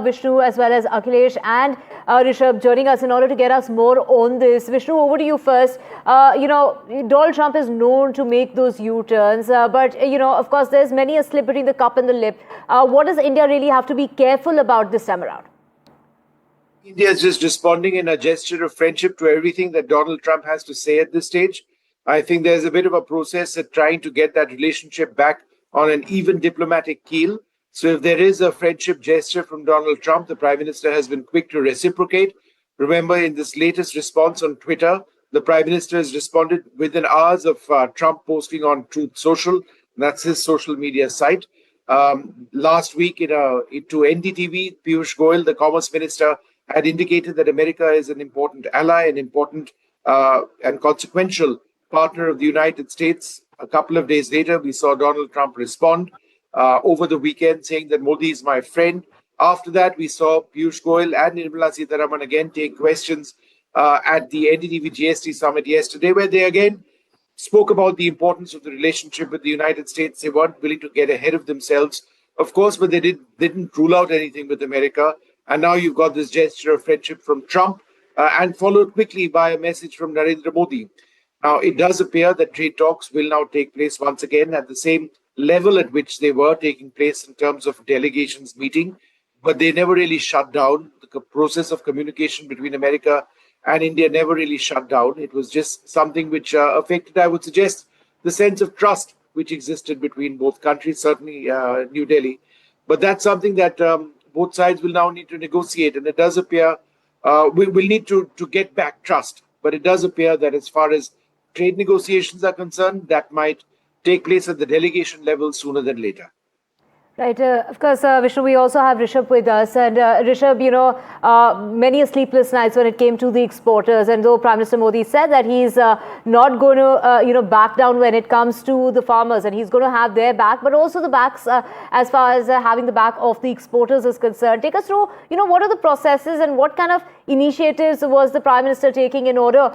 Vishnu as well as Akhilesh and Rishabh joining us in order to get us more on this. Vishnu, over to you first. Donald Trump is known to make those U-turns, but of course, there's many a slip between the cup and the lip. What does India really have to be careful about this time around? India is just responding in a gesture of friendship to everything that Donald Trump has to say at this stage. I think there's a bit of a process at trying to get that relationship back on an even diplomatic keel. So if there is a friendship gesture from Donald Trump, the Prime Minister has been quick to reciprocate. Remember, in this latest response on Twitter, the Prime Minister has responded within hours of Trump posting on Truth Social. That's his social media site. Last week, to NDTV, Piyush Goyal, the Commerce Minister, had indicated that America is an important ally, an important and consequential partner of the United States. A couple of days later, we saw Donald Trump respond over the weekend saying that Modi is my friend. After that, we saw Piyush Goyal and Nirmala Sitharaman again take questions at the NDTV GST summit yesterday, where they again spoke about the importance of the relationship with the United States. They weren't willing to get ahead of themselves, of course, but they didn't rule out anything with America. And now you've got this gesture of friendship from Trump and followed quickly by a message from Narendra Modi. Now, it does appear that trade talks will now take place once again at the same level at which they were taking place in terms of delegations meeting, but they never really shut down. The process of communication between America and India never really shut down. It was just something which affected, I would suggest, the sense of trust which existed between both countries, certainly New Delhi. But that's something that both sides will now need to negotiate. And it does appear we'll need to get back trust. But it does appear that as far as trade negotiations are concerned, that might take place at the delegation level sooner than later. Right. Of course, Vishnu, we also have Rishabh with us. And Rishabh, many sleepless nights when it came to the exporters. And though Prime Minister Modi said that he's not going to, back down when it comes to the farmers, and he's going to have their back, but also the backs as far as having the back of the exporters is concerned. Take us through, what are the processes and what kind of initiatives was the Prime Minister taking in order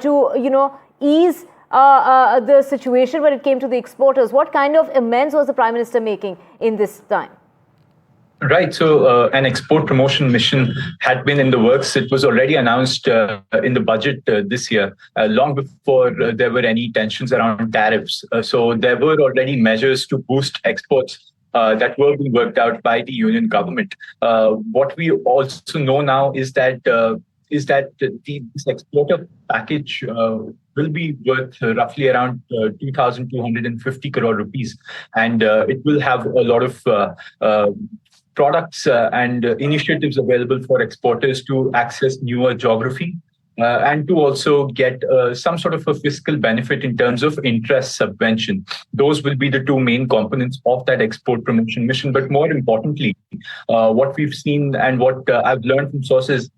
to, ease the situation when it came to the exporters? What kind of amends was the Prime Minister making in this time? Right. So an export promotion mission had been in the works. It was already announced in the budget this year, long before there were any tensions around tariffs. So there were already measures to boost exports that were being worked out by the union government. What we also know now is that this exporter package will be worth roughly around 2,250 crore rupees. And it will have a lot of products and initiatives available for exporters to access newer geography and to also get some sort of a fiscal benefit in terms of interest subvention. Those will be the two main components of that export promotion mission. But more importantly, what we've seen and what I've learned from sources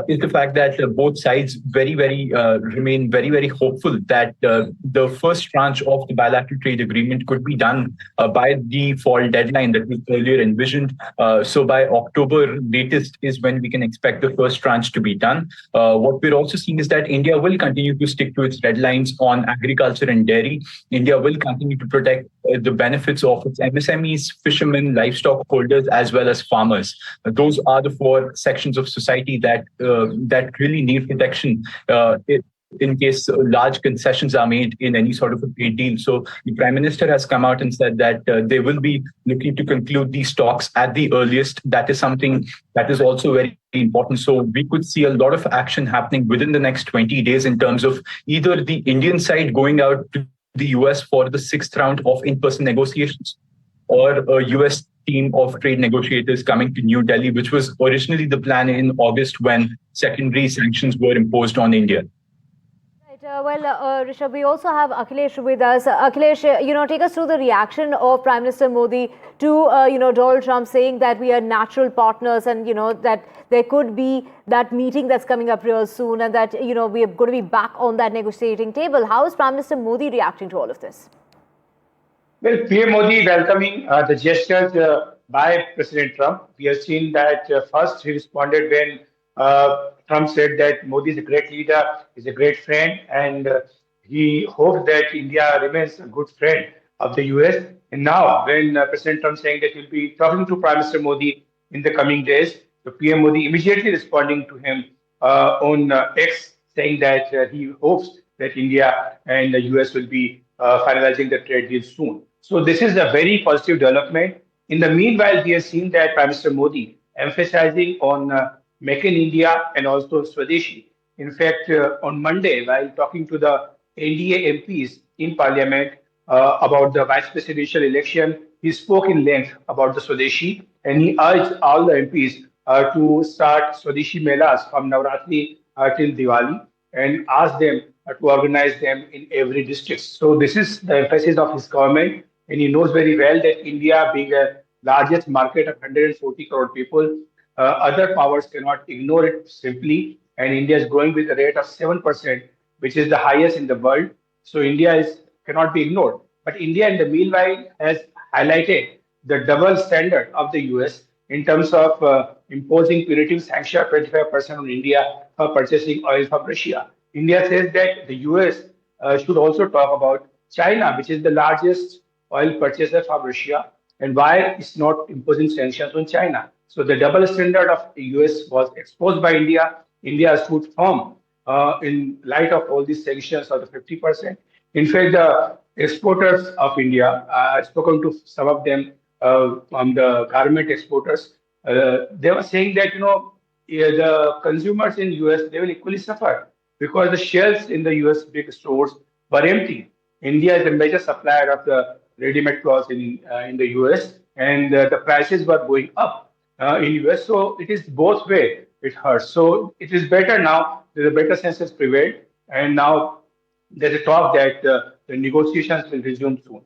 is the fact that both sides remain very hopeful that the first tranche of the bilateral trade agreement could be done by the fall deadline that was earlier envisioned. So by October latest is when we can expect the first tranche to be done. What we're also seeing is that India will continue to stick to its red lines on agriculture and dairy. India will continue to protect the benefits of its MSMEs, fishermen, livestock holders, as well as farmers. Those are the four sections of society that really need protection in case large concessions are made in any sort of a trade deal. So the Prime Minister has come out and said that they will be looking to conclude these talks at the earliest. That is something that is also very important. So we could see a lot of action happening within the next 20 days in terms of either the Indian side going out to the US for the 6th round of in-person negotiations, or a US team of trade negotiators coming to New Delhi, which was originally the plan in August when secondary sanctions were imposed on India. Right. Rishabh, we also have Akhilesh with us. Akhilesh, take us through the reaction of Prime Minister Modi to, Donald Trump saying that we are natural partners and, that there could be that meeting that's coming up real soon and that, we are going to be back on that negotiating table. How is Prime Minister Modi reacting to all of this? Well, PM Modi welcoming the gestures by President Trump. We have seen that first he responded when Trump said that Modi is a great leader, is a great friend, and he hopes that India remains a good friend of the US. And now, when President Trump saying that he'll be talking to Prime Minister Modi in the coming days. So PM Modi immediately responding to him on X, saying that he hopes that India and the US will be finalizing the trade deal soon. So this is a very positive development. In the meanwhile, we have seen that Prime Minister Modi emphasizing on Make in India and also Swadeshi. In fact, on Monday, while talking to the NDA MPs in Parliament about the vice presidential election, he spoke in length about the Swadeshi and he urged all the MPs to start Swadeshi Melas from Navratri till Diwali and asked them to organize them in every district. So this is the emphasis of his government, and he knows very well that India, being a largest market of 140 crore people, other powers cannot ignore it simply. And India is growing with a rate of 7%, which is the highest in the world. So India is cannot be ignored. But India, in the meanwhile, has highlighted the double standard of the US in terms of imposing punitive sanction of 25% on India for purchasing oil from Russia. India says that the US should also talk about China, which is the largest oil purchaser from Russia, and why it's not imposing sanctions on China. So the double standard of the US was exposed by India. India stood firm in light of all these sanctions of the 50%. In fact, the exporters of India, I've spoken to some of them from the garment exporters. They were saying that the consumers in US they will equally suffer because the shelves in the US big stores were empty. India is a major supplier of the ready-made clothes in the US, and the prices were going up in US. So it is both way. It hurts. So it is better now. The better senses prevailed, and now there's a talk that the negotiations will resume soon.